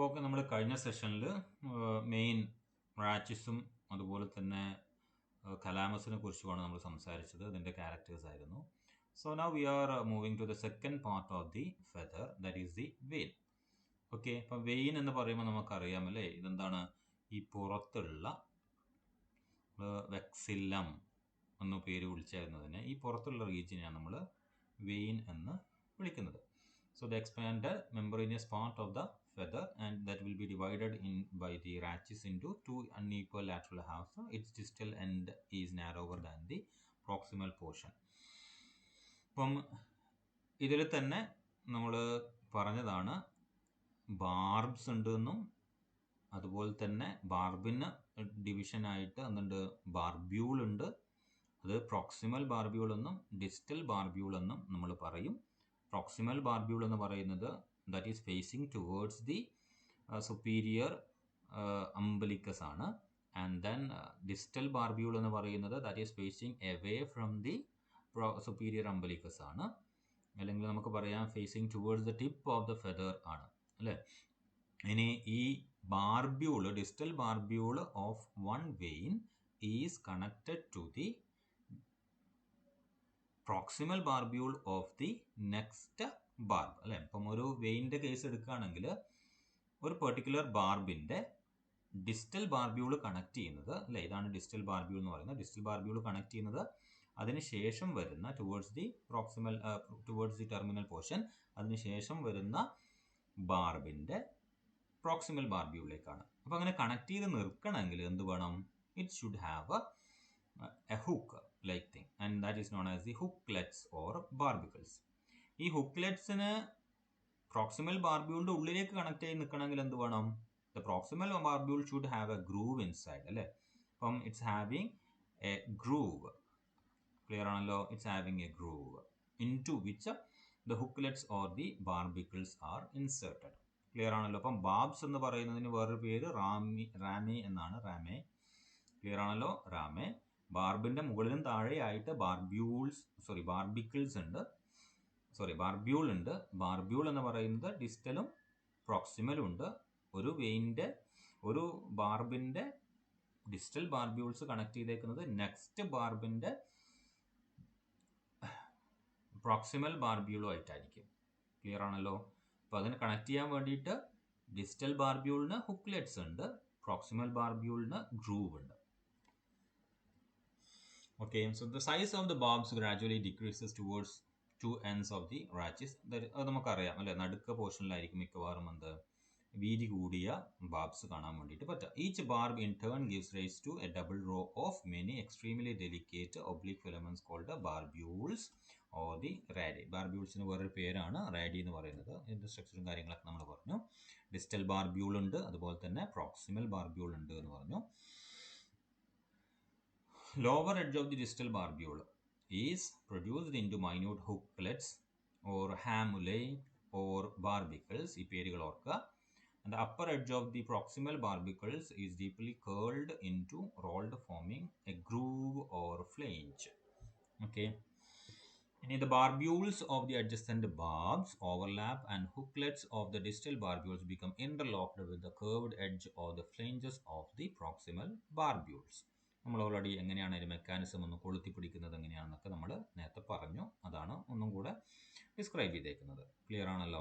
ഇപ്പോൾ നമ്മൾ കഴിഞ്ഞ സെഷനിൽ മെയിൻ റാച്ചിസും അതുപോലെ തന്നെ കലാമസിനെ കുറിച്ചുമാണ് നമ്മൾ സംസാരിച്ചത്. അതിൻ്റെ ക്യാരക്ടേഴ്സ് ആയിരുന്നു. So now we are moving to the second part of the feather, that is the vane. Okay, അപ്പം വെയിൻ എന്ന് പറയുമ്പോൾ നമുക്കറിയാമല്ലേ, ഇതെന്താണ്? ഈ പുറത്തുള്ള വെക്സില്ലം എന്ന പേര് വിളിച്ചായിരുന്നതിനെ ഈ പുറത്തുള്ള റീജിയനെയാണ് നമ്മൾ വെയിൻ എന്ന് വിളിക്കുന്നത്. So the expanded membranous part of the feather, and that will be divided in by the rachis into two unequal lateral halves. Its distal end is narrower than the proximal portion. അപ്പം ഇതിൽ തന്നെ നമ്മൾ പറഞ്ഞതാണ് ബാർബ്സ് ഉണ്ടെന്നും അതുപോലെ തന്നെ ബാർബിന് ഡിവിഷനായിട്ട് എന്തുണ്ട്, ബാർബ്യൂൾ ഉണ്ട്. അത് പ്രോക്സിമൽ ബാർബ്യൂൾ എന്നും ഡിസ്റ്റൽ ബാർബ്യൂൾ എന്നും നമ്മൾ പറയും. പ്രോക്സിമൽ ബാർബ്യൂൾ എന്ന് പറയുന്നത് that is facing towards the superior umbilicus ആണ്. ആൻഡ് ദെൻ ഡിസ്റ്റൽ ബാർബ്യൂൾ എന്ന് പറയുന്നത് that is facing away from the superior umbilicus ആണ്. അല്ലെങ്കിൽ നമുക്ക് പറയാം facing towards the tip of the feather ആണ്, അല്ലേ? ഇനി ഈ barbule, distal barbule of one vane is connected to the proximal barbule of the next barb, അല്ലേ? അപ്പം ഒരു വെയിൻ്റെ കേസ് എടുക്കുകയാണെങ്കിൽ ഒരു പെർട്ടിക്കുലർ ബാർബിൻ്റെ ഡിസ്റ്റൽ ബാർബ്യൂൾ കണക്ട് ചെയ്യുന്നത്, അല്ലേ, ഇതാണ് ഡിസ്റ്റൽ ബാർബ്യൂൾ എന്ന് പറയുന്നത്. ഡിസ്റ്റൽ ബാർബ്യൂൾ കണക്ട് ചെയ്യുന്നത് അതിനുശേഷം വരുന്ന ടുവേർഡ്സ് ദി ടെർമിനൽ പോർഷൻ, അതിനുശേഷം വരുന്ന ബാർബിൻ്റെ പ്രോക്സിമൽ ബാർബ്യൂളിലേക്കാണ്. അപ്പോൾ അങ്ങനെ കണക്ട് ചെയ്ത് നിൽക്കണമെങ്കിൽ എന്ത് വേണം? It should have a hook like thing, and that is known as the hooklets or barbicles. ഈ ഹുക്ലെറ്റ്സിന് പ്രോക്സിമൽ ബാർബ്യൂളിൻ്റെ ഉള്ളിലേക്ക് കണക്ട് ചെയ്ത് നിൽക്കണമെങ്കിൽ എന്ത് വേണം? The proximal barbule should have a groove inside, അല്ലേ? അപ്പം it's having a groove. Clear ആണല്ലോ? It's having a groove in to which the hooklets or the barbicels are inserted. Clear ആണല്ലോ? അപ്പം ബാബ്സ് എന്ന് പറയുന്നതിന് വേറൊരു പേര് റാമേ എന്നാണ്. ക്ലിയർ ആണല്ലോ? റാമേ. ബാർബിൻ്റെ മുകളിലും താഴെയായിട്ട് ബാർബിക്കിൾസ് ഉണ്ട്. ബാർബ്യൂൾ ഉണ്ട്. ബാർബ്യൂൾ എന്ന് പറയുന്നത് ഡിസ്റ്റലും പ്രോക്സിമലും ഉണ്ട്. ഒരു ബാർബിൻ്റെ ഡിസ്റ്റൽ ബാർബ്യൂൾസ് കണക്ട് ചെയ്തേക്കുന്നത് നെക്സ്റ്റ് ബാർബിൻ്റെ പ്രോക്സിമൽ ബാർബ്യൂളും ആയിട്ടായിരിക്കും. ക്ലിയർ ആണല്ലോ? അപ്പോൾ അതിന് കണക്ട് ചെയ്യാൻ വേണ്ടിയിട്ട് ഡിസ്റ്റൽ ബാർബ്യൂളിന് ഹുക്ലെറ്റ്സ് ഉണ്ട്, പ്രോക്സിമൽ ബാർബ്യൂളിന് ഗ്രൂവ് ഉണ്ട്. Okay, so the size of the barbs gradually decreases towards two ends of the rachis. അത് നമുക്കറിയാം, അല്ലേ? നടുക്ക പോർഷനിലായിരിക്കും മിക്കവാറും വീതി കൂടിയ ബാർബ്സ് കാണാൻ വേണ്ടിയിട്ട് പറ്റുക. Each barb in turn gives rise to a double row of many extremely delicate oblique filaments called barbules or the radii. ബാർബ്യൂൾസിന് വേറൊരു പേരാണ് റാഡി എന്ന് പറയുന്നത്. ഇതിൻ്റെ സ്ട്രക്ചറും കാര്യങ്ങളൊക്കെ നമ്മൾ പറഞ്ഞു. ഡിസ്റ്റൽ ബാർബ്യൂൾ ഉണ്ട്, അതുപോലെ തന്നെ പ്രോക്സിമൽ ബാർബ്യൂൾ ഉണ്ട് എന്ന് പറഞ്ഞു. Lower edge of the distal barbule is produced into minute hooklets or hamulae or barbicles. ഈ പേരുകൾ ഓർക്കുക. And the upper edge of the proximal barbicles is deeply curled into rolled, forming a groove or flange. Okay. And the barbules of the adjacent barbs overlap, and hooklets of the distal barbules become interlocked with the curved edge of the flanges of the proximal barbules. നമ്മൾ already എങ്ങനെയാണ് ഒരു mechanism ഒന്ന് കൊളുത്തി പിടിക്കുന്നത് എങ്ങനെയാണെന്നൊക്കെ നമ്മൾ നേരത്തെ പറഞ്ഞു. അതാണ് ഒന്നും കൂടെ ഡിസ്ക്രൈബ് ചെയ്തേക്കുന്നത്. ക്ലിയർ ആണല്ലോ?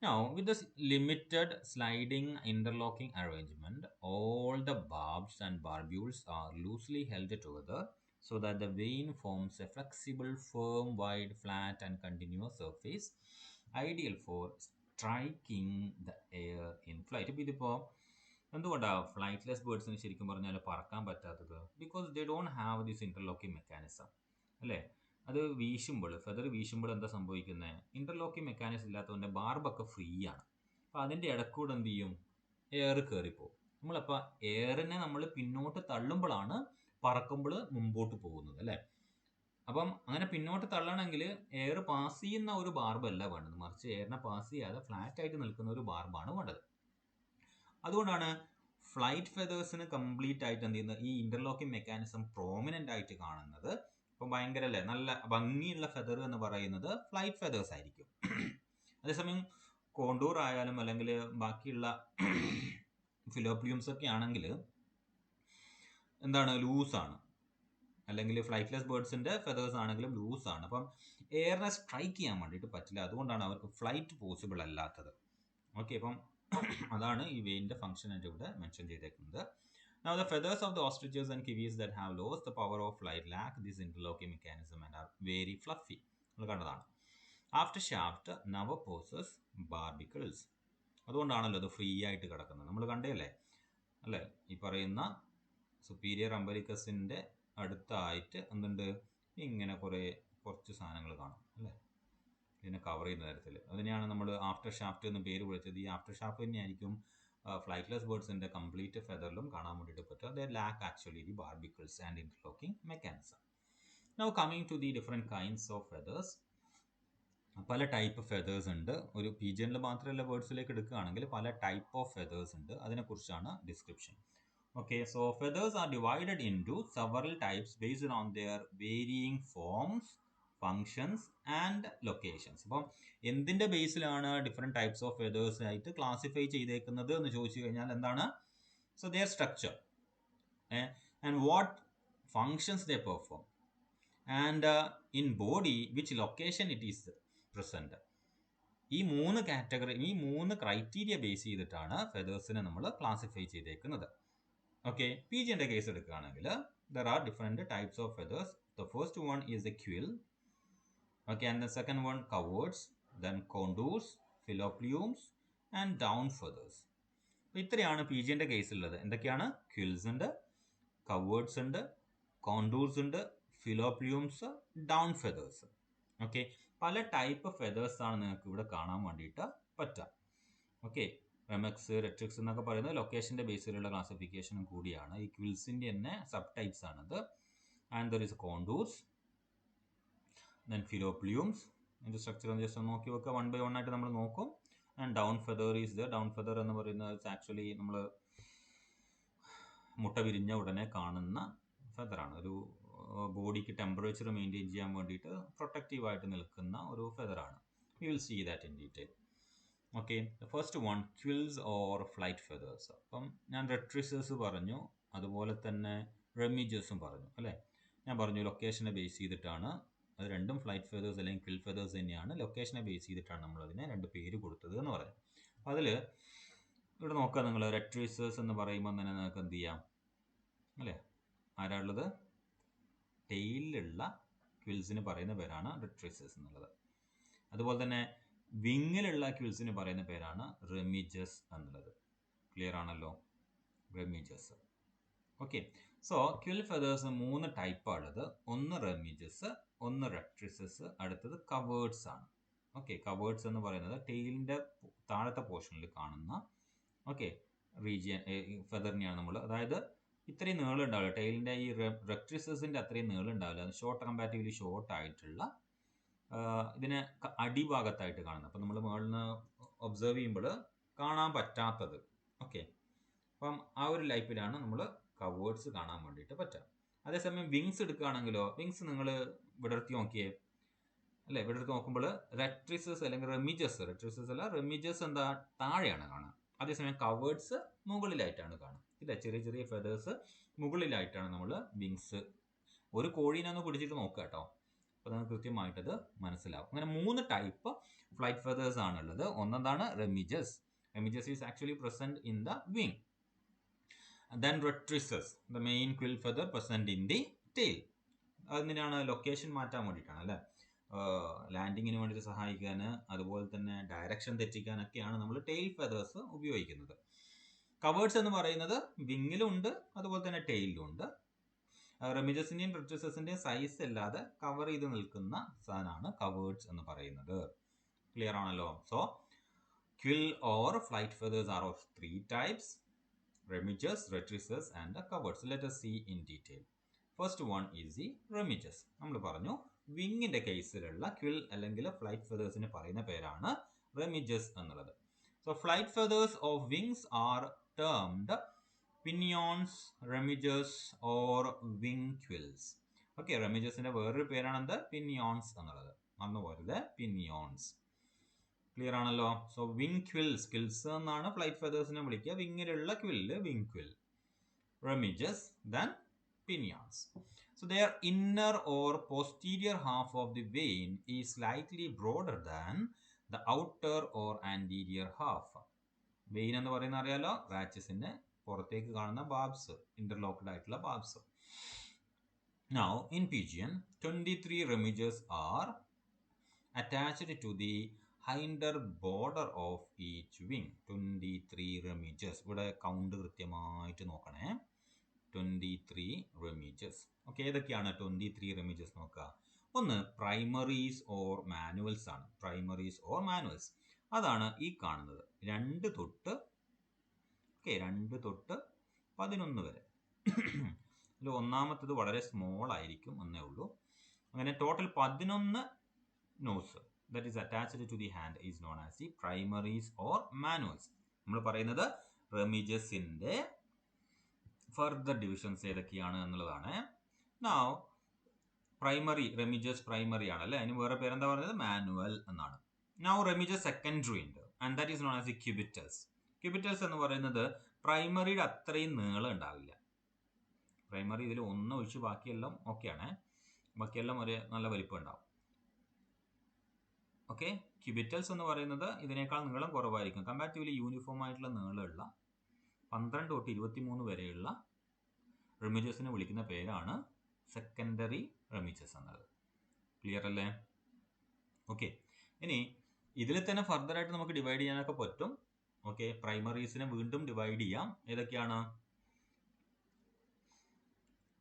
Now, with this limited sliding interlocking arrangement, all the barbs and barbules are loosely held together so that the vein forms a flexible, firm, wide, flat and continuous surface, ideal for striking the air in flight. ഇപ്പോൾ ഇതിപ്പോൾ എന്തുകൊണ്ടാണ് flightless ബേർഡ്സിന് ശരിക്കും പറഞ്ഞാൽ പറക്കാൻ പറ്റാത്തത്? Because they don't have this interlocking mechanism, അല്ലേ? അത് feather വീശുമ്പോൾ എന്താ സംഭവിക്കുന്നത്? ഇന്റർലോക്കിംഗ് മെക്കാനിസം ഇല്ലാത്തതുകൊണ്ട് ബാർബൊക്കെ ഫ്രീ ആണ്. അപ്പോൾ അതിൻ്റെ ഇടക്കൂടെ എന്ത് ചെയ്യും? എയർ കയറിപ്പോവും. നമ്മളപ്പോൾ എയറിനെ നമ്മൾ പിന്നോട്ട് തള്ളുമ്പോഴാണ് പറക്കുമ്പോൾ മുമ്പോട്ട് പോകുന്നത്, അല്ലേ? അപ്പം അങ്ങനെ പിന്നോട്ട് തള്ളണമെങ്കിൽ എയർ പാസ് ചെയ്യുന്ന ഒരു ബാർബല്ല വേണ്ടത്, മറിച്ച് എയറിനെ പാസ് ചെയ്യാതെ ഫ്ലാറ്റ് ആയിട്ട് നിൽക്കുന്ന ഒരു ബാർബാണ് വേണ്ടത്. അതുകൊണ്ടാണ് ഫ്ലൈറ്റ് ഫെദേഴ്സിന് കംപ്ലീറ്റ് ആയിട്ട് എന്ത് ചെയ്യുന്നത്, ഈ ഇന്റർലോക്കിംഗ് മെക്കാനിസം പ്രോമിനൻ്റ് ആയിട്ട് കാണുന്നത്. ഇപ്പം ഭയങ്കര അല്ലേ, നല്ല ഭംഗിയുള്ള ഫെദർ എന്ന് പറയുന്നത് ഫ്ലൈറ്റ് ഫെദേഴ്സ് ആയിരിക്കും. അതേസമയം കോണ്ടൂർ ആയാലും അല്ലെങ്കിൽ ബാക്കിയുള്ള ഫിലോപ്ലിയൂംസ് ഒക്കെ ആണെങ്കിൽ എന്താണ്, ലൂസാണ്. അല്ലെങ്കിൽ ഫ്ലൈറ്റ്ലെസ് ബേർഡ്സിന്റെ ഫെതേഴ്സ് ആണെങ്കിലും ലൂസാണ്. അപ്പം എയറിനെ സ്ട്രൈക്ക് ചെയ്യാൻ വേണ്ടിയിട്ട് പറ്റില്ല. അതുകൊണ്ടാണ് അവർക്ക് ഫ്ലൈറ്റ് പോസിബിൾ അല്ലാത്തത്. ഓക്കെ, അപ്പം അതാണ് ഈ വെയിൻ്റെ ഫംഗ്ഷൻ ആയിട്ട് ഇവിടെ മെൻഷൻ ചെയ്തേക്കുന്നത്. Now the feathers of the ostriches and kiwis that have lost the power of flight lack this interlocking mechanism and are very fluffy. നമ്മൾ കണ്ടതാണ്. After shaft never possess barbicles. അതുകൊണ്ടാണല്ലോ അത് ഫ്രീ ആയിട്ട് കിടക്കുന്നത്. നമ്മൾ കണ്ടല്ലേ അല്ലേ, ഈ പറയുന്ന സുപ്പീരിയർ അംബലിക്കസിൻ്റെ അടുത്തായിട്ട് എന്തുണ്ട്, ഇങ്ങനെ കുറച്ച് സാധനങ്ങൾ കാണും അല്ലേ, ഇതിനെ കവർ ചെയ്യുന്ന തരത്തിൽ. അതിനെയാണ് നമ്മൾ ആഫ്റ്റർ ഷാഫ്റ്റ് എന്ന് പേര് വിളിച്ചത്. ഈ ആഫ്റ്റർ ഷാഫ്റ്റ് തന്നെയായിരിക്കും ഫ്ലൈറ്റ്ലെസ് ബേർഡ്സിൻ്റെ കംപ്ലീറ്റ് ഫെദറിലും കാണാൻ വേണ്ടിയിട്ട് പറ്റുക. They lack actually the barbicels and interlocking mechanism. Now coming to the different kinds of feathers. പല ടൈപ്പ് ഫെദേഴ്സ് ഉണ്ട്. ഒരു പീജിയനിൽ മാത്രമല്ല, ബേർഡ്സിലേക്ക് എടുക്കുകയാണെങ്കിൽ പല ടൈപ്പ് ഓഫ് ഫെദേഴ്സ് ഉണ്ട്. അതിനെക്കുറിച്ചാണ് description. Okay, so feathers are divided into several types based on their varying forms, functions and locations. അപ്പം എന്തിൻ്റെ ബേസിലാണ് ഡിഫറെൻറ്റ് ടൈപ്സ് ഓഫ് ഫെദേഴ്സ് ആയിട്ട് ക്ലാസിഫൈ ചെയ്തേക്കുന്നത് എന്ന് ചോദിച്ചു കഴിഞ്ഞാൽ എന്താണ്, so their structure and what functions they perform and in body which location it is present. ഈ മൂന്ന് ക്രൈറ്റീരിയ ബേസ് ചെയ്തിട്ടാണ് ഫെദേഴ്സിനെ നമ്മൾ ക്ലാസിഫൈ ചെയ്തേക്കുന്നത്. Okay, pigeonന്റെ കേസ് എടുക്കുകയാണെങ്കിൽ there are different types of feathers. The first one is the quill. Okay, and the second one coverts, then contours, phyllopleumes and down feathers. ഇത്രയാണ് പിജിയന്റെ കേസിലുള്ളത്. എന്തൊക്കെയാണ്? ക്വിൽസ് ഉണ്ട്, cowards ഉണ്ട്, കോണ്ടൂർസ് ഉണ്ട്, ഫിലോപ്ലിയൂംസ്, down feathers. Okay, പല type feathers ആണ് നിങ്ങൾക്ക് ഇവിടെ കാണാൻ വേണ്ടിയിട്ട് പറ്റുക. ഓക്കെ, റെമക്സ്, റെട്രിക്സ് എന്നൊക്കെ പറയുന്നത് ലൊക്കേഷൻ്റെ ബേസിലുള്ള ക്ലാസിഫിക്കേഷനും കൂടിയാണ്. ഈ ക്വിൽസിൻ്റെ തന്നെ സബ് ടൈപ്സ് ആണത്. And there is contours, then filoplumes. അതിൻ്റെ സ്ട്രക്ചർ ഒന്ന് ജസ്റ്റ് നോക്കി വെക്കുക, 1 by 1 ആയിട്ട് നമ്മൾ നോക്കും. And down feather is the Dawn feather എന്ന് പറയുന്നത് ആക്ച്വലി നമ്മൾ മുട്ട വിരിഞ്ഞ ഉടനെ കാണുന്ന ഫെദറാണ്. ഒരു ബോഡിക്ക് ടെമ്പറേച്ചർ മെയിൻറ്റെയിൻ ചെയ്യാൻ വേണ്ടിയിട്ട് പ്രൊട്ടക്റ്റീവായിട്ട് നിൽക്കുന്ന ഒരു ഫെദറാണ്. You will see that in detail. Okay, first one quills or flight feathers. അപ്പം ഞാൻ റെട്രിസസ് പറഞ്ഞു, അതുപോലെ തന്നെ റെമിജസും പറഞ്ഞു അല്ലേ. ഞാൻ പറഞ്ഞു ലൊക്കേഷനെ ബേസ് ചെയ്തിട്ടാണ്. അത് രണ്ടും ഫ്ലൈറ്റ് ഫെദേഴ്സ് അല്ലെങ്കിൽ ക്വിൽ ഫെദേഴ്സ് തന്നെയാണ്. ലൊക്കേഷനെ ബേസ് ചെയ്തിട്ടാണ് നമ്മളതിനെ 2 പേര് കൊടുത്തത് എന്ന് പറഞ്ഞു. അപ്പോൾ അതിൽ ഇവിടെ നോക്കുക, നിങ്ങൾ റെട്രിസസ് എന്ന് പറയുമ്പോൾ തന്നെ നിങ്ങൾക്ക് എന്ത് ചെയ്യാം അല്ലേ, ആരാളുള്ളത്, ടെയിലുള്ള ക്വിൽസിന് പറയുന്ന പേരാണ് റെട്രിസസ് എന്നുള്ളത്. അതുപോലെ തന്നെ വിങ്ങിലുള്ള ക്വിൽസിന് പറയുന്ന പേരാണ് റെമിജസ് എന്നുള്ളത്. ക്ലിയർ ആണല്ലോ, remiges. Okay, so quill feathers 3 ടൈപ്പാണുള്ളത്. ഒന്ന് റെമിജസ്, ഒന്ന് റെട്രിസസ്, അടുത്തത് കവേർഡ്സ് ആണ്. ഓക്കെ, കവേർഡ്സ് എന്ന് പറയുന്നത് ടെയിലിൻ്റെ താഴത്തെ പോർഷനിൽ കാണുന്ന റീജിയൻ ഫെദറിനെയാണ് നമ്മൾ, അതായത് ഇത്രയും നീളം ഉണ്ടാവില്ല ടെയിലിൻ്റെ, ഈ റെട്രിസസിൻ്റെ അത്രയും നീളം ഉണ്ടാവില്ല, അത് കമ്പാരിറ്റീവ്ലി ഷോർട്ട് ആയിട്ടുള്ള ഇതിനെ അടിഭാഗത്തായിട്ട് കാണുന്നത്. അപ്പം നമ്മൾ മുകളിൽ നിന്ന് ഒബ്സർവ് ചെയ്യുമ്പോൾ കാണാൻ പറ്റാത്തത്. ഓക്കെ, അപ്പം ആ ഒരു ലൈഫിലാണ് നമ്മൾ കവേർഡ്സ് കാണാൻ വേണ്ടിയിട്ട് പറ്റുക. അതേസമയം വിങ്സ് എടുക്കുകയാണെങ്കിലോ, വിങ്സ് നിങ്ങൾ വിടർത്തി നോക്കിയേ അല്ലേ, വിടർത്തി നോക്കുമ്പോൾ റെട്രിസസ് അല്ലെങ്കിൽ റെമിജസ് എന്താ താഴെയാണ് കാണുക. അതേസമയം കവേർഡ്സ് മുകളിലായിട്ടാണ് കാണുക. ഇല്ല, ചെറിയ ചെറിയ ഫെദേഴ്സ് മുകളിലായിട്ടാണ് നമ്മൾ വിങ്സ്. ഒരു കോഴീനെ ഒന്ന് പിടിച്ചിട്ട് നോക്കുക കേട്ടോ, അപ്പോൾ നമുക്ക് കൃത്യമായിട്ടത് മനസ്സിലാവും. അങ്ങനെ 3 ടൈപ്പ് ഫ്ലൈറ്റ് ഫെദേഴ്സ് ആണുള്ളത്. ഒന്നെന്താണ് remiges. Remiges is actually present in the wing. Then rectrices, the main quill feather present in the tail. അതിനാണ് ലൊക്കേഷൻ മാറ്റാൻ വേണ്ടിയിട്ടാണ് അല്ലേ, ലാൻഡിങ്ങിന് വേണ്ടിയിട്ട് സഹായിക്കാൻ, അതുപോലെ തന്നെ ഡയറക്ഷൻ തെറ്റിക്കാനൊക്കെയാണ് നമ്മൾ ടെയിൽ ഫെദേഴ്സ് ഉപയോഗിക്കുന്നത്. കവേർഡ്സ് എന്ന് പറയുന്നത് വിങ്ങിലുണ്ട്, അതുപോലെ തന്നെ ടെയിലും ഉണ്ട്. റെമിജസിൻ്റെയും റെട്രിസസിൻ്റെയും സൈസ് അല്ലാതെ കവർ ചെയ്ത് നിൽക്കുന്ന സാധനമാണ് കവേർഡ്സ് എന്ന് പറയുന്നത്. ക്ലിയർ ആണല്ലോ. So quill or flight feathers are of 3 types: remiges, retrices and coverts. Let us see in detail. First one is the remiges. നമ്മൾ പറഞ്ഞു വിങ്ങിൻ്റെ കേസിലുള്ള ക്വിൽ അല്ലെങ്കിൽ ഫ്ലൈറ്റ് ഫെദേഴ്സിന് പറയുന്ന പേരാണ് റെമിജസ് എന്നുള്ളത്. So flight feathers of wings are termed pinions, remiges or wing quills. Okay, റെമിജസിന്റെ വേറൊരു പേരാണ് എന്ത്, പിനിയോൺസ് എന്നുള്ളത്. അന്ന് പോരുത്, പിനിയോൺസ്. ക്ലിയർ ആണല്ലോ. സോ വിങ് ക്വിൽസ്, ക്വിൽസ് എന്നാണ് ഫ്ലൈറ്റ് ഫെദേഴ്സിനെ വിളിക്കുക. വിങ്ങിലുള്ള quill wing quill. Remiges, then pinions. So their inner or posterior half of the vane is slightly broader than the outer or anterior half. Vane എന്ന് പറയുന്ന അറിയാലോ, റാച്ചസിന്റെ പുറത്തേക്ക് കാണുന്ന ബാബ്സ്, ഇന്റർലോക്ക്ഡ് ആയിട്ടുള്ള barbs. Now in pigeon 23 remiges are attached to the hinder border of each wing. 23 remiges. ഇവിടെ count കൃത്യമായിട്ട് നോക്കണേ. 23 remiges. ഓക്കെ, ഏതൊക്കെയാണ് 23 remiges നോക്കുക. ഒന്ന് പ്രൈമറീസ് ഓർ മാനുവൽസ് ആണ്. പ്രൈമറീസ് ഓർ മാനുവൽസ് അതാണ് ഈ കാണുന്നത്. 2 തൊട്ട് 11 വരെ. ഇതിൽ ഒന്നാമത്തത് വളരെ സ്മോൾ ആയിരിക്കും എന്നേ ഉള്ളൂ. അങ്ങനെ total 11 nos that is attached to the hand is known as the primaries or manuals. നമ്മൾ പറയുന്നത് റെമിജസിന്റെ ഫർദർ ഡിവിഷൻസ് ഏതൊക്കെയാണ് എന്നുള്ളതാണ്. Now പ്രൈമറി റെമിജസ് പ്രൈമറി ആണല്ലേ, അതിന് വേറെ പേരെന്താ പറയുന്നത്, മാനുവൽ എന്നാണ്. Now റെമിജസ് സെക്കൻഡറി ഉണ്ട്, and that is known as the cubitals. ക്യൂബിറ്റൽസ് എന്ന് പറയുന്നത് പ്രൈമറിയുടെ അത്രയും നീളം ഉണ്ടാവില്ല. പ്രൈമറി ഇതിൽ ഒന്ന് ഒഴിച്ച് ബാക്കിയെല്ലാം ഓക്കെയാണ്, ബാക്കിയെല്ലാം ഒരു നല്ല വലിപ്പം ഉണ്ടാവും. ഓക്കെ, ക്യൂബിറ്റൽസ് എന്ന് പറയുന്നത് ഇതിനേക്കാൾ നീളം കുറവായിരിക്കും. കമ്പാരിറ്റീവ്ലി യൂണിഫോം ആയിട്ടുള്ള നീളമുള്ള 12 തൊട്ട് 23 വരെയുള്ള റെമിജസിനെ വിളിക്കുന്ന പേരാണ് സെക്കൻഡറി റെമിജസ് എന്നത്. ക്ലിയർ അല്ലേ? ഓക്കെ, ഇനി ഇതിൽ തന്നെ ഫർദർ ആയിട്ട് നമുക്ക് ഡിവൈഡ് ചെയ്യാനൊക്കെ പറ്റും. ഓക്കെ, പ്രൈമറീസിനെ വീണ്ടും ഡിവൈഡ് ചെയ്യാം. ഏതൊക്കെയാണ്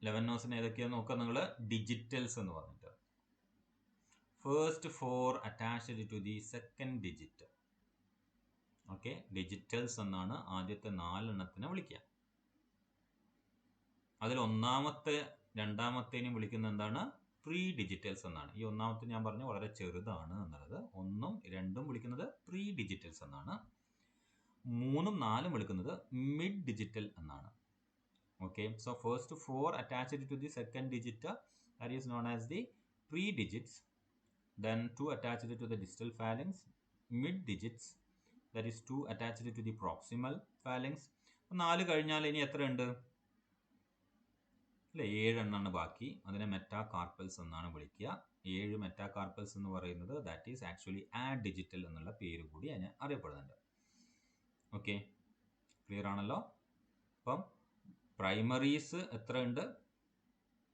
11 നോസിന് ഏതൊക്കെയാന്ന് നോക്കാം നിങ്ങൾ. ഡിജിറ്റൽസ് എന്ന് പറഞ്ഞിട്ട് first 4 attached to the second digit. Okay, digitals എന്നാണ് ആദ്യത്തെ 4 എണ്ണത്തിനെ വിളിക്കുക. അതിൽ ഒന്നാമത്തെ രണ്ടാമത്തേനും വിളിക്കുന്ന എന്താണ്, പ്രീ ഡിജിറ്റൽസ് എന്നാണ്. ഈ ഒന്നാമത്തെ ഞാൻ പറഞ്ഞു വളരെ ചെറുതാണ് എന്നുള്ളത്. 1ഉം 2ഉം വിളിക്കുന്നത് പ്രീ ഡിജിറ്റൽസ് എന്നാണ്. 3ഉം 4ഉം വിളിക്കുന്നത് മിഡ് ഡിജിറ്റൽ എന്നാണ്. Okay, so first 4 attached to the second digit, that is known as the pre digits. Then 2 attached to the distal phalanx, mid digits, that is 2 attached to the proximal phalanx. 4 കഴിഞ്ഞാൽ ഇനി എത്ര ഉണ്ട് അല്ലേ, 7 എണ്ണമാണ് ബാക്കി. അതിനെ മെറ്റാകാർപ്പൽസ് എന്നാണ് വിളിക്കുക. 7 മെറ്റാകാർപ്പൽസ് എന്ന് പറയുന്നത് that is actually add digital എന്നുള്ള പേര് കൂടി അതിന് അറിയപ്പെടുന്നുണ്ട്. ഓക്കെ, ക്ലിയർ ആണല്ലോ. അപ്പം പ്രൈമറീസ് എത്ര ഉണ്ട്,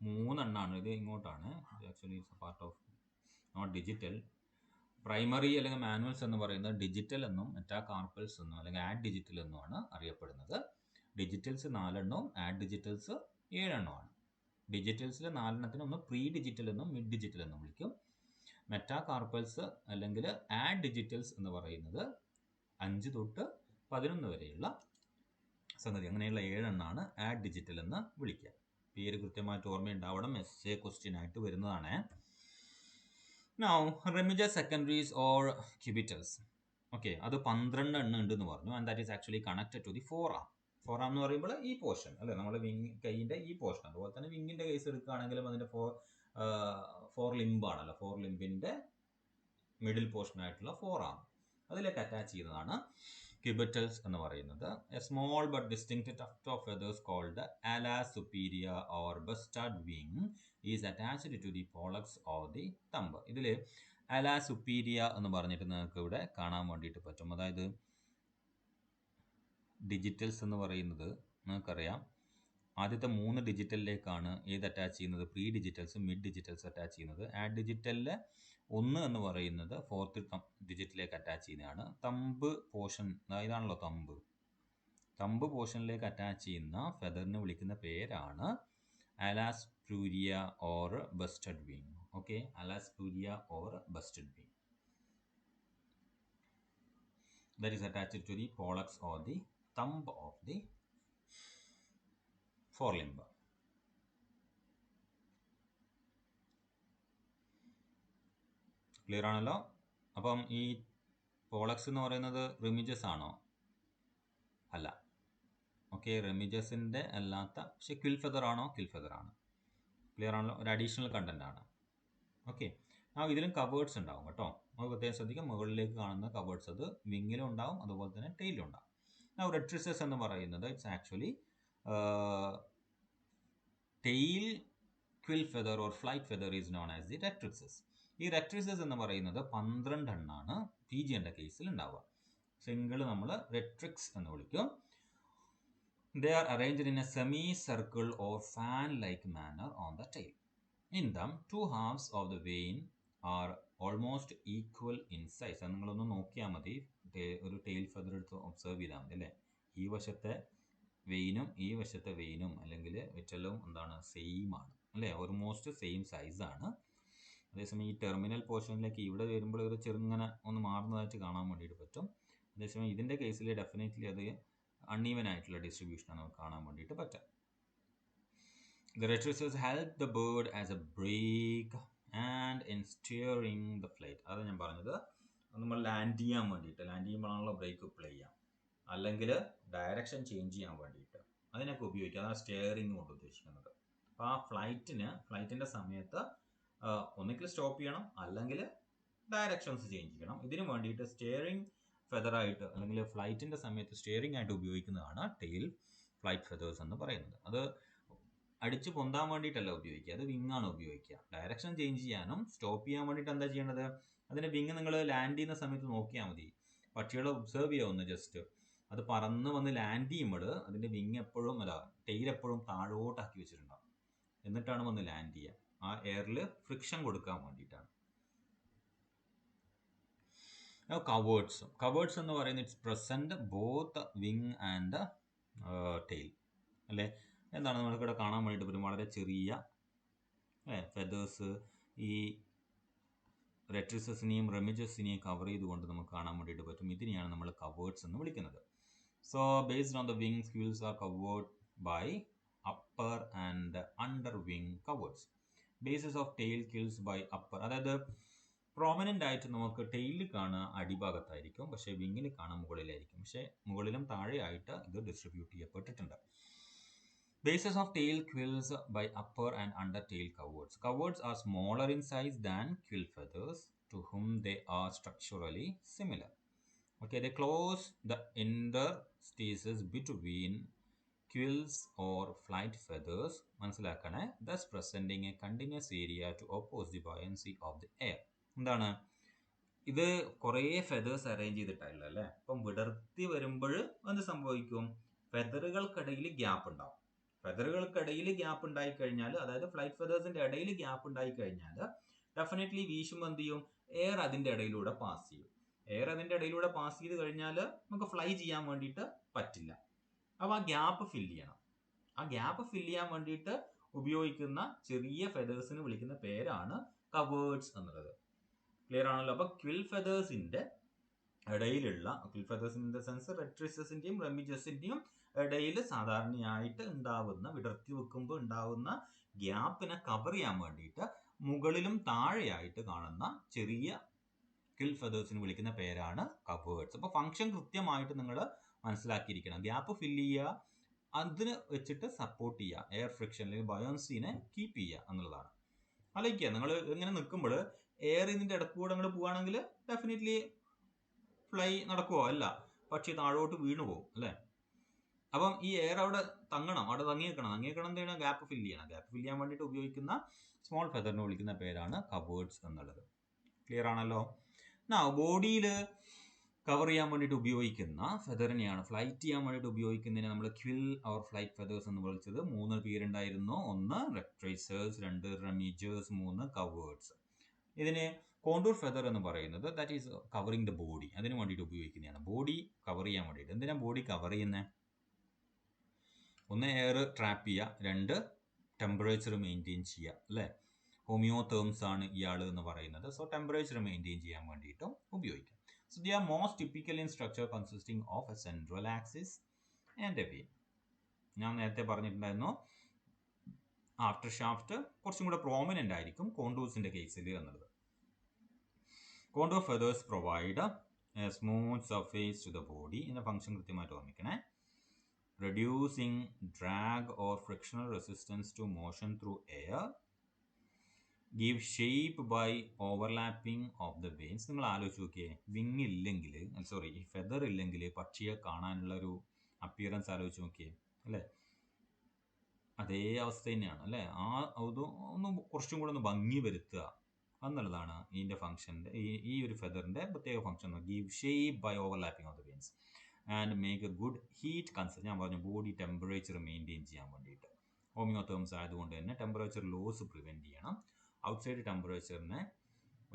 3 എണ്ണമാണ്. ഇത് ഇങ്ങോട്ടാണ്, actually part of not digital. Primary അല്ലെങ്കിൽ മാനുവൽസ് എന്ന് പറയുന്നത് ഡിജിറ്റൽ എന്നും മെറ്റാകാർപ്പൽസ് എന്നും അല്ലെങ്കിൽ ആഡ് ഡിജിറ്റൽ എന്നുമാണ് അറിയപ്പെടുന്നത്. ഡിജിറ്റൽസ് 4 എണ്ണവും ആഡ് ഡിജിറ്റൽസ് 7 എണ്ണമാണ്. ഡിജിറ്റൽസിൽ 4 എണ്ണത്തിന് ഒന്ന് പ്രീ ഡിജിറ്റൽ എന്നും മിഡ് ഡിജിറ്റൽ എന്നും വിളിക്കും. മെറ്റാകാർപ്പൽസ് അല്ലെങ്കിൽ ആഡ് ഡിജിറ്റൽസ് എന്ന് പറയുന്നത് 5 തൊട്ട് 11 വരെയുള്ള സംഗതി. അങ്ങനെയുള്ള 7 എണ്ണമാണ് ആഡ് ഡിജിറ്റൽ എന്ന് വിളിക്കുക. പേര് കൃത്യമായിട്ട് ഓർമ്മയുണ്ടാവണം, എസ്എ ക്വസ്റ്റ്യൻ ആയിട്ട് വരുന്നതാണ്. Now remiges secondaries or cubitals. Okay, അത് 12 എണ്ണം ഉണ്ടെന്ന് പറഞ്ഞു. And that is actually connected to the forearm. Forearm എന്ന് പറയുമ്പോൾ ഈ പോർഷൻ അല്ലേ, നമ്മുടെ വിങ് കൈയിൻ്റെ ഈ പോർഷൻ. അതുപോലെ തന്നെ വിങ്ങിൻ്റെ കേസ് എടുക്കുകയാണെങ്കിലും അതിൻ്റെ ഫോർ ലിംബാണല്ലോ, ഫോർ ലിംബിൻ്റെ മിഡിൽ പോർഷൻ ആയിട്ടുള്ള ഫോറാം, അതിലേക്ക് അറ്റാച്ച് ചെയ്യുന്നതാണ് ക്യൂബിറ്റൽസ് എന്ന് പറയുന്നത്. A small but distinct tuft of feathers called ala superior or bustard wing is attached to the pollex or the thumb. ഇതിൽ ala superior എന്ന് പറഞ്ഞിട്ട് നിങ്ങൾക്ക് ഇവിടെ കാണാൻ വേണ്ടിയിട്ട് പറ്റും. അതായത് ഡിജിറ്റൽസ് എന്ന് പറയുന്നത് നിങ്ങൾക്കറിയാം, ആദ്യത്തെ 3 ഡിജിറ്റലിലേക്കാണ് ഏത് അറ്റാച്ച് ചെയ്യുന്നത്, pre digitals mid digitals attach ചെയ്യുന്നത്. ആഡ് ഡിജിറ്റലിലെ 1 എന്ന് പറയുന്നത് 4th ഡിജിറ്റിലേക്ക് അറ്റാച്ച് ചെയ്യുന്നതാണ്. തമ്പ് പോർഷൻ, ഇതാണല്ലോ തമ്പ് പോർഷനിലേക്ക് അറ്റാച്ച് ചെയ്യുന്ന ഫെദറിനെ വിളിക്കുന്ന പേരാണ് ala spuria or bastard wing. Okay, ala spuria or bastard wing, that is attached to the pollex or the thumb of the forelimb. Clear ആണല്ലോ. അപ്പം ഈ പോളക്സ് എന്ന് പറയുന്നത് റെമിജസ് ആണോ? അല്ല. ഓക്കെ, റെമിജസിൻ്റെ അല്ലാത്ത, പക്ഷെ ക്വിൽ ഫെദർ ആണോ? ക്വിൽ ഫെദർ ആണ്. ക്ലിയർ ആണല്ലോ, ഒരു അഡീഷണൽ കണ്ടന്റ് ആണ്. ഓക്കെ, ആ ഇതിലും കവേർഡ്സ് ഉണ്ടാവും കേട്ടോ. നമുക്ക് പ്രത്യേകം ശ്രദ്ധിക്കാം, മുകളിലേക്ക് കാണുന്ന കവേർഡ്സ് അത് വിങ്ങിലും ഉണ്ടാവും, അതുപോലെ തന്നെ ടെയിലും ഉണ്ടാവും. റെട്രിസസ് എന്ന് പറയുന്നത് it's actually tail quill feather or flight feather is known as the rectrices. ഈ റെട്രിസസ് എന്ന് പറയുന്നത് 12 എണ്ണാണ് പീജിയൻ്റെ കേസിൽ ഉണ്ടാവുക. സിംഗിൾ നമ്മൾ റെട്രിക്സ് എന്ന് വിളിക്കും. They are arranged in a semicircle or fan-like manner on the tail. In them, two halves of the vein are almost equal in size. അത് നിങ്ങളൊന്ന് നോക്കിയാൽ മതി, ഒരു ടെയിൽ ഫെദർ എടുത്ത് ഒബ്സർവ് ചെയ്താൽ മതി അല്ലേ. ഈ വശത്തെ വെയിനും ഈ വശത്തെ വെയിനും അല്ലെങ്കിൽ വെറ്റലും എന്താണ്, സെയിം ആണ് അല്ലേ, ഓൾമോസ്റ്റ് സെയിം സൈസാണ്. അതേസമയം ഈ ടെർമിനൽ പോർഷനിലേക്ക് ഇവിടെ വരുമ്പോൾ ഒരു ചെറുങ്ങനെ ഒന്ന് മാറുന്നതായിട്ട് കാണാൻ വേണ്ടിയിട്ട് പറ്റും. അതേസമയം ഇതിൻ്റെ കേസിൽ ഡെഫിനറ്റ്ലി അത് അൺഈവൻ ആയിട്ടുള്ള ഡിസ്ട്രിബ്യൂഷനാണ് നമുക്ക് കാണാൻ വേണ്ടിയിട്ട് പറ്റുക. The retrices help the bird as a brake and in steering the flight. അത് ഞാൻ പറഞ്ഞത്, നമ്മൾ ലാൻഡ് ചെയ്യാൻ വേണ്ടിയിട്ട്, ലാൻഡ് ചെയ്യുമ്പോഴാണല്ലോ ബ്രേക്ക് പ്ലേ ചെയ്യാം, അല്ലെങ്കിൽ ഡയറക്ഷൻ ചേഞ്ച് ചെയ്യാൻ വേണ്ടിയിട്ട് അതിനൊക്കെ ഉപയോഗിക്കുക. അതാണ് സ്റ്റിയറിംഗ് കൊണ്ട് ഉദ്ദേശിക്കുന്നത്. അപ്പോൾ ആ ഫ്ലൈറ്റിൻ്റെ സമയത്ത് ഒന്നുകിൽ സ്റ്റോപ്പ് ചെയ്യണം അല്ലെങ്കിൽ ഡയറക്ഷൻസ് ചേഞ്ച് ചെയ്യണം. ഇതിന് വേണ്ടിയിട്ട് സ്റ്റിയറിംഗ് ഫെദറായിട്ട് അല്ലെങ്കിൽ ഫ്ലൈറ്റിൻ്റെ സമയത്ത് സ്റ്റിയറിംഗ് ആയിട്ട് ഉപയോഗിക്കുന്നതാണ് ടെയിൽ ഫ്ലൈറ്റ് ഫെദേഴ്സ് എന്ന് പറയുന്നത്. അത് അടിച്ച് പൊന്താൻ വേണ്ടിയിട്ടല്ല ഉപയോഗിക്കുക, അത് വിങ്ങാണ് ഉപയോഗിക്കുക. ഡയറക്ഷൻ ചേഞ്ച് ചെയ്യാനും സ്റ്റോപ്പ് ചെയ്യാൻ വേണ്ടിയിട്ട് എന്താ ചെയ്യേണ്ടത്, അതിൻ്റെ വിങ് നിങ്ങൾ ലാൻഡ് ചെയ്യുന്ന സമയത്ത് നോക്കിയാൽ മതി. പക്ഷികളെ ഒബ്സർവ് ചെയ്യാവുന്ന ജസ്റ്റ് അത് പറന്ന് വന്ന് ലാൻഡ് ചെയ്യുമ്പോൾ അതിൻ്റെ വിങ് എപ്പോഴും ടെയിൽ എപ്പോഴും താഴോട്ടാക്കി വെച്ചിട്ടുണ്ടാവും. എന്നിട്ടാണ് വന്ന് ലാൻഡ് ചെയ്യുക. ആ എയറിൽ ഫ്രിക്ഷൻ കൊടുക്കാൻ വേണ്ടിയിട്ടാണ്. കവേർഡ്സ് എന്ന് പറയുന്നത് it's present both wing and tail അല്ലേ. എന്താണ് നമ്മൾക്കിവിടെ കാണാൻ വേണ്ടിയിട്ട് പറ്റും, വളരെ ചെറിയ ഫെദേഴ്സ് ഈ റെട്രിസസിനെയും റെമിജസിനെയും കവർ ചെയ്തുകൊണ്ട് നമുക്ക് കാണാൻ വേണ്ടിയിട്ട് പറ്റും. ഇതിനെയാണ് നമ്മൾ കവേർഡ്സ് എന്ന് വിളിക്കുന്നത്. So based on the wings, quills are covered by upper and under wing coverts. Basis of tail quills by upper, അതായത് പ്രോമിനൻ്റ് ആയിട്ട് നമുക്ക് ടെയിലിൽ കാണുക അടിഭാഗത്തായിരിക്കും, പക്ഷേ വിങ്ങിൽ കാണാൻ മുകളിലായിരിക്കും. പക്ഷേ മുകളിലും താഴെയായിട്ട് ഇത് ഡിസ്ട്രിബ്യൂട്ട് ചെയ്യപ്പെട്ടിട്ടുണ്ട്. Bases of tail quills by upper and under tail coverts. Coverts are smaller in size than quill feathers, to whom they are structurally similar. Okay, they close the interstices between quills or flight feathers, മനസ്സിലാക്കണേ, thus presenting a continuous area to oppose the buoyancy of the air. എന്താണ് ഇത്, കുറേ feathers arrange ചെയ്തിട്ടല്ല അല്ലേ. അപ്പം വിടർത്തി വരുമ്പോൾ എന്ത് സംഭവിക്കും, ഫെദറുകൾക്കിടയിൽ gap ഉണ്ടാവും. ഫെദറുകൾക്കിടയിൽ ഗ്യാപ്പ് ഉണ്ടായി കഴിഞ്ഞാൽ, അതായത് ഫ്ലൈറ്റ് ഫെദേഴ്സിന്റെ ഇടയിൽ ഗ്യാപ്പ് ഉണ്ടായി കഴിഞ്ഞാൽ ഡെഫിനറ്റ്ലി വീശുമ്പോൾ എന്ത് ചെയ്യും, എയർ അതിൻ്റെ ഇടയിലൂടെ പാസ് ചെയ്യും. എയർ അതിൻ്റെ ഇടയിലൂടെ പാസ് ചെയ്ത് കഴിഞ്ഞാൽ നമുക്ക് ഫ്ലൈ ചെയ്യാൻ വേണ്ടിയിട്ട് പറ്റില്ല. അപ്പോൾ ആ ഗ്യാപ്പ് ഫില്ല് ചെയ്യണം. ആ ഗ്യാപ്പ് ഫില്ല് ചെയ്യാൻ വേണ്ടിയിട്ട് ഉപയോഗിക്കുന്ന ചെറിയ ഫെദേഴ്സിന് വിളിക്കുന്ന പേരാണ് കവേർഡ്സ് എന്നുള്ളത്. ക്ലിയർ ആണല്ലോ. അപ്പോൾ ക്വിൽ ഫെദേഴ്സിന്റെ ഇടയിലുള്ള, quill feathers in the sense റെട്രിസസിന്റെയും റെമിജസിന്റെയും ഇടയിൽ സാധാരണയായിട്ട് ഉണ്ടാവുന്ന, വിടർത്തി വെക്കുമ്പോൾ ഉണ്ടാവുന്ന ഗ്യാപ്പിനെ കവർ ചെയ്യാൻ വേണ്ടിയിട്ട് മുകളിലും താഴെയായിട്ട് കാണുന്ന ചെറിയ ക്വിൽ ഫെദേഴ്സിന് വിളിക്കുന്ന പേരാണ് കവേർഡ്സ്. അപ്പോൾ ഫംഗ്ഷൻ കൃത്യമായിട്ട് നിങ്ങൾ മനസ്സിലാക്കിയിരിക്കണം. ഗ്യാപ്പ് ഫില്ല് ചെയ്യുക, അതിന് വെച്ചിട്ട് സപ്പോർട്ട് ചെയ്യുക, എയർ ഫ്രിക്ഷൻ അല്ലെങ്കിൽ ബയോൻസിനെ കീപ്പ് ചെയ്യുക എന്നുള്ളതാണ്. ആലോചിക്കുക, നിങ്ങൾ ഇങ്ങനെ നിൽക്കുമ്പോൾ എയർ ഇതിൻ്റെ ഇടക്കൂടെ അങ്ങോട്ട് പോവുകയാണെങ്കിൽ ഡെഫിനറ്റ്ലി ഫ്ലൈ നടക്കുമോ? അല്ല, പക്ഷേ താഴോട്ട് വീണു പോകും അല്ലേ. അപ്പം ഈ എയർ അവിടെ തങ്ങണം, അവിടെ തങ്ങിയേക്കണം എന്ത് ചെയ്യണം, ഗ്യാപ്പ് ഫില്ല് ചെയ്യണം. ഗ്യാപ്പ് ഫില്ല് ചെയ്യാൻ വേണ്ടിയിട്ട് ഉപയോഗിക്കുന്ന സ്മോൾ ഫെദറിനെ വിളിക്കുന്ന പേരാണ് കവേർഡ്സ് എന്നുള്ളത്. ക്ലിയർ ആണല്ലോ. ബോഡിയിൽ കവർ ചെയ്യാൻ വേണ്ടിയിട്ട് ഉപയോഗിക്കുന്ന ഫെദറിനെയാണ്, ഫ്ലൈറ്റ് ചെയ്യാൻ വേണ്ടിയിട്ട് ഉപയോഗിക്കുന്നതിനെ നമ്മൾ ക്വിൽ ഓർ ഫ്ലൈറ്റ് ഫെദേഴ്സ് എന്ന് വിളിച്ചത്. 3 പേരുണ്ടായിരുന്നു. 1 റെട്രൈസേഴ്സ്, 2 റെമിജേഴ്സ്, 3 കവേർഡ്സ്. ഇതിന് കോണ്ടൂർ ഫെദർ എന്ന് പറയുന്നത് that is covering the body, അതിന് വേണ്ടിയിട്ട് ഉപയോഗിക്കുന്നതാണ്. ബോഡി കവർ ചെയ്യാൻ വേണ്ടിയിട്ട്. എന്തിനാണ് ബോഡി കവർ ചെയ്യുന്നത്? 1 എയർ ട്രാപ്പ് ചെയ്യുക, 2 ടെമ്പറേച്ചർ മെയിൻറ്റെയിൻ ചെയ്യുക അല്ലേ. ഹോമിയോതേംസ് ആണ് ഇയാൾ എന്ന് പറയുന്നത്. സോ ടെമ്പറേച്ചർ മെയിൻറ്റെയിൻ ചെയ്യാൻ വേണ്ടിയിട്ടും ഉപയോഗിക്കാം. So they are most typical in structure consisting of a central axis and a wing. ഞാൻ നേരത്തെ പറഞ്ഞിട്ടുണ്ടായിരുന്നു ആഫ്റ്റർ ഷാഫ്റ്റ് കുറച്ചും കൂടെ പ്രോമിനൻ്റ് ആയിരിക്കും കോണ്ടൂർസിൻ്റെ കേസിൽ എന്നുള്ളത്. Contour feathers provide a smooth surface to the body. ഇതിൻ്റെ ഫംഗ്ഷൻ കൃത്യമായിട്ട് ഓർമ്മിക്കണേ. Reducing drag or frictional resistance to motion through air, give shape by overlapping of the vanes. നിങ്ങൾ ആലോചിച്ച് നോക്കിയേ, വിങ് ഇല്ലെങ്കിൽ, സോറി, ഈ ഫെദർ ഇല്ലെങ്കിൽ പക്ഷിയെ കാണാനുള്ള ഒരു അപ്പിയറൻസ് ആലോചിച്ച് നോക്കിയേ, അല്ലേ? അതേ അവസ്ഥ തന്നെയാണ്, അല്ലേ? അത് ഒന്ന് കുറച്ചും കൂടെ ഒന്ന് ഭംഗി വരുത്തുക എന്നുള്ളതാണ് ഇതിൻ്റെ ഫംഗ്ഷൻ്റെ, ഈ ഒരു ഫെദറിൻ്റെ പ്രത്യേക function. Give shape by overlapping of the vanes and make a good heat concept. ഞാൻ പറഞ്ഞു ബോഡി ടെമ്പറേച്ചർ മെയിൻറ്റെയിൻ ചെയ്യാൻ വേണ്ടിയിട്ട്. ഹോമിയോതേംസ് ആയതുകൊണ്ട് തന്നെ ടെമ്പറേച്ചർ ലോസ് പ്രിവെൻറ്റ് ചെയ്യണം. ഔട്ട്സൈഡ് ടെമ്പറേച്ചറിനെ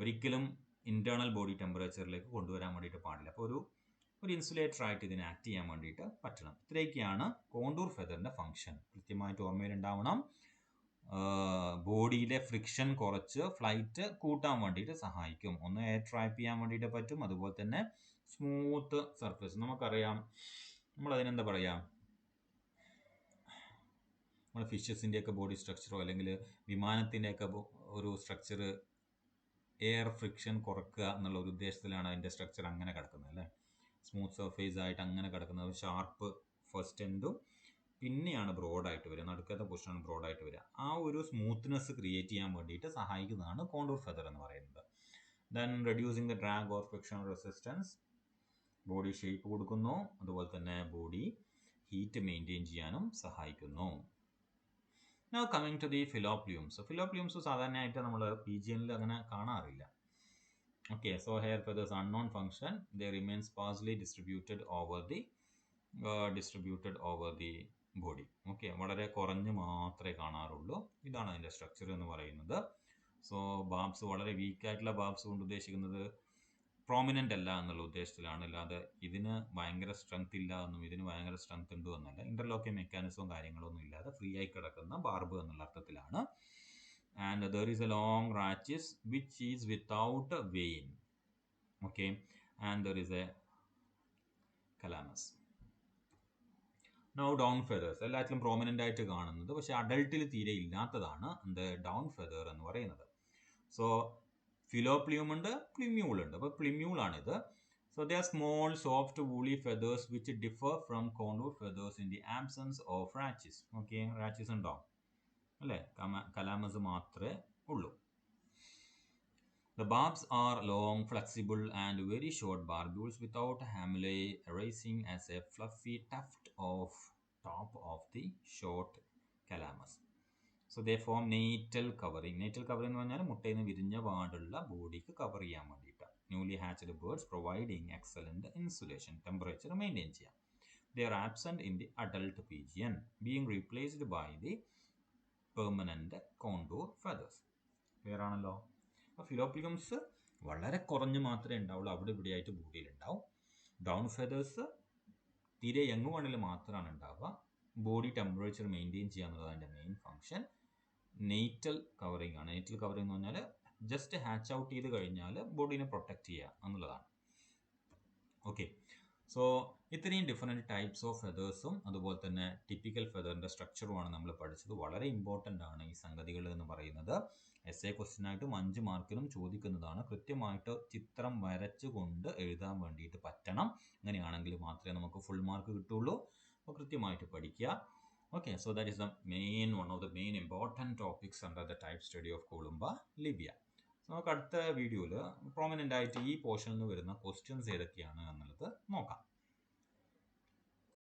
ഒരിക്കലും ഇൻറ്റേർണൽ ബോഡി ടെമ്പറേച്ചറിലേക്ക് കൊണ്ടുവരാൻ വേണ്ടിയിട്ട് പാടില്ല. അപ്പോൾ ഒരു ഇൻസുലേറ്റർ ആയിട്ട് ഇതിനെ ആക്ട് ചെയ്യാൻ വേണ്ടിയിട്ട് പറ്റണം. ഇത്രയൊക്കെയാണ് കോണ്ടൂർ ഫെദറിൻ്റെ ഫംഗ്ഷൻ. കൃത്യമായിട്ട് ഓർമ്മയിലുണ്ടാവണം. ബോഡിയിലെ ഫ്രിക്ഷൻ കുറച്ച് ഫ്ലൈറ്റ് കൂട്ടാൻ വേണ്ടിയിട്ട് സഹായിക്കും. ഒന്ന് എയർ ട്രാപ്പ് ചെയ്യാൻ വേണ്ടിയിട്ട് പറ്റും, അതുപോലെ തന്നെ സ്മൂത്ത് സർഫേസ്. നമുക്കറിയാം, നമ്മളതിനെന്താ പറയുക, നമ്മുടെ ഫിഷസിൻ്റെയൊക്കെ ബോഡി സ്ട്രക്ചറോ അല്ലെങ്കിൽ വിമാനത്തിൻ്റെയൊക്കെ ഒരു സ്ട്രക്ചർ എയർ ഫ്രിക്ഷൻ കുറക്കുക എന്നുള്ള ഒരു ഉദ്ദേശത്തിലാണ് അതിൻ്റെ സ്ട്രക്ചർ അങ്ങനെ കിടക്കുന്നത്, അല്ലേ? സ്മൂത്ത് സർഫേസ് ആയിട്ട് അങ്ങനെ കിടക്കുന്നത്. ഷാർപ്പ് ഫസ്റ്റ് എൻഡും പിന്നെയാണ് ബ്രോഡായിട്ട് വരിക, നടുക്കത്തെ പൊസിഷനാണ് ബ്രോഡായിട്ട് വരിക. ആ ഒരു സ്മൂത്ത്നെസ് ക്രിയേറ്റ് ചെയ്യാൻ വേണ്ടിയിട്ട് സഹായിക്കുന്നതാണ് കോണ്ടൂർ ഫെദർ എന്ന് പറയുന്നത്. Then reducing the drag or friction resistance, body shape കൊടുക്കുന്നു, അതുപോലെ തന്നെ ബോഡി ഹീറ്റ് മെയിൻറ്റെയിൻ ചെയ്യാനും സഹായിക്കുന്നു. Now coming to the phyllopliums. Phyllopliums സാധാരണയായിട്ട് നമ്മൾ PGN അങ്ങനെ കാണാറില്ല. Okay, so hair feathers unknown function. They remain sparsely distributed over the body. Okay, വളരെ കുറഞ്ഞ് മാത്രമേ കാണാറുള്ളൂ. ഇതാണ് അതിൻ്റെ സ്ട്രക്ചർ എന്ന് പറയുന്നത്. സോ ബാബ്സ് വളരെ വീക്കായിട്ടുള്ള ബാബ്സ് കൊണ്ട് ഉദ്ദേശിക്കുന്നത് പ്രോമിനൻ്റ് അല്ല എന്നുള്ള ഉദ്ദേശത്തിലാണ്, അല്ലാതെ ഇതിന് ഭയങ്കര സ്ട്രെങ്ത് ഇല്ല എന്നും ഇതിന് ഭയങ്കര സ്ട്രെങ്ത് ഉണ്ട് എന്നല്ല. ഇൻ്റർലോക്കിംഗ് മെക്കാനിസവും കാര്യങ്ങളൊന്നും ഇല്ലാതെ ഫ്രീ ആയി കിടക്കുന്ന ബാർബ് എന്നുള്ള അർത്ഥത്തിലാണ്. And there is a long rachis which is without vane. Okay, and there is a calamus. Now down feathers എല്ലാത്തിലും പ്രോമിനൻ്റ് ആയിട്ട് കാണുന്നത്, പക്ഷേ അഡൾട്ടിൽ തീരെ ഇല്ലാത്തതാണ് എന്ത് ഡൗൺ ഫെദർ എന്ന് പറയുന്നത്. സോ ഫിലോപ്ലിയം ഉണ്ട്, പ്ലിമ്യൂൾ ഉണ്ട്. അപ്പോൾ പ്ലിമ്യൂളാണിത്. So they are small soft woolly feathers which differ from contour feathers in the absence of rachis. Okay, rachis ഉണ്ടാവും, അല്ലേ? കലാമസ് മാത്രമേ ഉള്ളൂ. The barbs are long, flexible and very short barbules without hamulae arising as a fluffy tuft of top of the short calamus. So they form natal covering. Natal covering എന്ന് പറഞ്ഞാൽ മുട്ടയിൽ നിന്ന് വിരിഞ്ഞ പാടുള്ള ബോഡിക്ക് കവർ ചെയ്യാൻ വേണ്ടിയിട്ട്. Newly hatched birds providing excellent insulation, temperature maintain ചെയ്യാം. They are absent in the adult pigeon, being replaced by the permanent contour feathers. Clear ആണല്ലോ? അപ്പോൾ ഫിലോപ്ലിയംസ് വളരെ കുറഞ്ഞ് മാത്രമേ ഉണ്ടാവുള്ളൂ, അവിടെ ഇവിടെയായിട്ട് ബോഡിയിലുണ്ടാവും. ഡൗൺ ഫെദേഴ്സ് തീരെ യങ് വണ്ണിൽ മാത്രമാണ് ഉണ്ടാവുക. ബോഡി ടെമ്പറേച്ചർ മെയിൻറ്റെയിൻ ചെയ്യുക എന്നുള്ളത് അതിൻ്റെ മെയിൻ ഫംഗ്ഷൻ. നെയ്റ്റൽ കവറിങ് ആണ്. നെയ്റ്റൽ കവറിങ് എന്ന് പറഞ്ഞാൽ ജസ്റ്റ് ഹാച്ച് ഔട്ട് ചെയ്ത് കഴിഞ്ഞാൽ ബോഡീനെ പ്രൊട്ടക്റ്റ് ചെയ്യുക എന്നുള്ളതാണ്. ഓക്കെ, സോ ഇത്രയും ഡിഫറെൻറ്റ് ടൈപ്സ് ഓഫ് ഫെദേഴ്സും അതുപോലെ തന്നെ ടിപ്പിക്കൽ ഫെദറിൻ്റെ സ്ട്രക്ചറുമാണ് നമ്മൾ പഠിച്ചത്. വളരെ ഇമ്പോർട്ടൻ്റ് ആണ് ഈ സംഗതികൾ എന്ന് പറയുന്നത്. എസ് എ ക്വസ്റ്റ്യനായിട്ടും 5 മാർക്കിനും ചോദിക്കുന്നതാണ്. കൃത്യമായിട്ട് ചിത്രം വരച്ചുകൊണ്ട് എഴുതാൻ വേണ്ടിയിട്ട് പറ്റണം. അങ്ങനെയാണെങ്കിൽ മാത്രമേ നമുക്ക് ഫുൾ മാർക്ക് കിട്ടുള്ളൂ. അപ്പോൾ കൃത്യമായിട്ട് പഠിക്കുക. Okay, so that is one of the main important topics under the type study of Columba livia. So നമുക്ക് അടുത്ത വീഡിയോയിൽ പ്രോമിനൻ്റ് ആയിട്ട് ഈ പോർഷനിൽ നിന്ന് വരുന്ന ക്വസ്റ്റ്യൻസ് ഏതൊക്കെയാണ് എന്നുള്ളത് നോക്കാം.